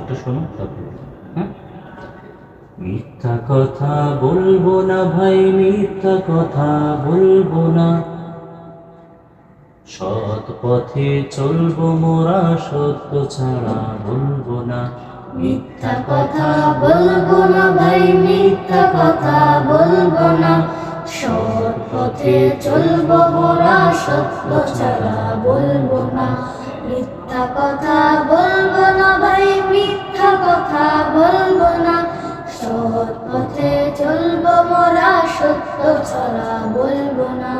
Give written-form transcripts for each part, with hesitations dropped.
অংশটা শোনো তারপর। হ্যাঁ, মিথ্যা কথা বলবো না ভাই, মিথ্যা কথা বলবো না, সৎ পথে চলবো মোরা, সত্য ছাড়া বলবো না। মিথ্যা কথা বলবো না ভাই, মিথ্যা কথা বলবো না, সৎ পথে চলবো মোরা, সত্য ছাড়া বলবো না। মিথ্যা কথা বলবো না ভাই, মিথ্যা কথা বলবো না, সৎ পথে চলবো মোরা, সত্য ছাড়া বলবো না।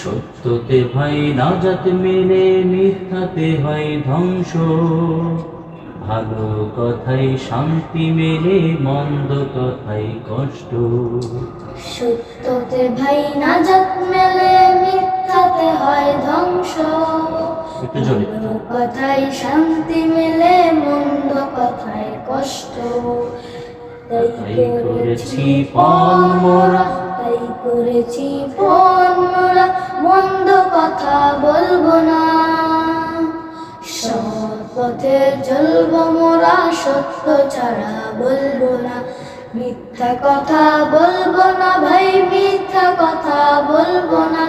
সত্যতে ভাই নাজাত মেলে, মিথ্যাতে হয় ধ্বংস, ভালো কথাই শান্তি মেলে, মন্দ কথাই কষ্ট। সত্যতে ভাই নাজাত মেলে, মিথ্যাতে হয় ধ্বংস, একটু জোরে। ভালো কথায় শান্তি মেলে, মন্দ কথায় কষ্ট। তাই করেছি পণ মোরা, তাই করেছি পণ মোরা, মন্দ কথা বলবো না, সৎ পথে চলবো মোরা, সত্য ছাড়া বলবো না। মিথ্যা কথা বলবো না ভাই, মিথ্যা কথা বলবো না,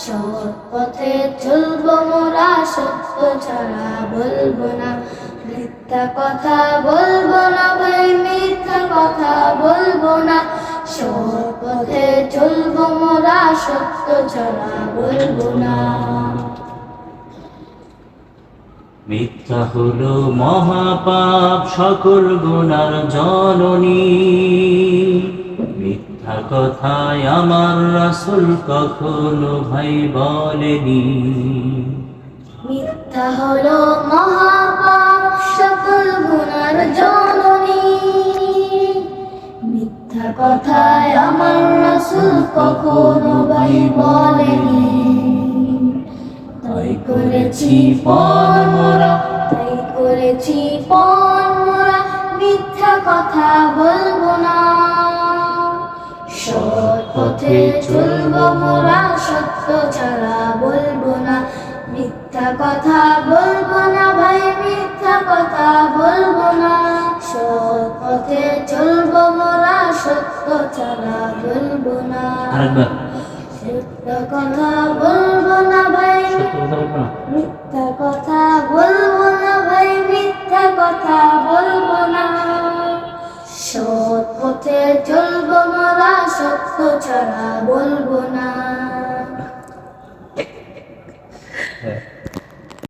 সৎ পথে চলবো মোরা, সত্য ছাড়া বলবো না। মিথ্যা কথা বলবো না ভাই, মিথ্যা কথা বলবো না, সৎ পথে চলবো মোরা, সত্য ছাড়া বলবো না। মিথ্যা হলো মহাপাপ, সকল গুনার জননী, মিথ্যা কথায় আমার রাসূল কখনো ভাই বলেনি। মিথ্যা হলো মহাপাপ, সকল গুনার জননী, মিথ্যা কথায় আমার রাসূল কখনো ভাই বলেনি। তাই করেছি পণ মোরা, তাই করেছি পণ মোরা, মিথ্যা কথা বলবো না, সৎ পথে চলবো মোরা, সত্য ছাড়া বলবো না। মিথ্যা কথা বলবো না ভাই, মিথ্যা কথা বলবো না, সৎ পথে চলবো মোরা, সত্য ছাড়া বলবো না। আরেকবার। সত্য কথা বলবো না ভাই, সত্য কথা বলবো না।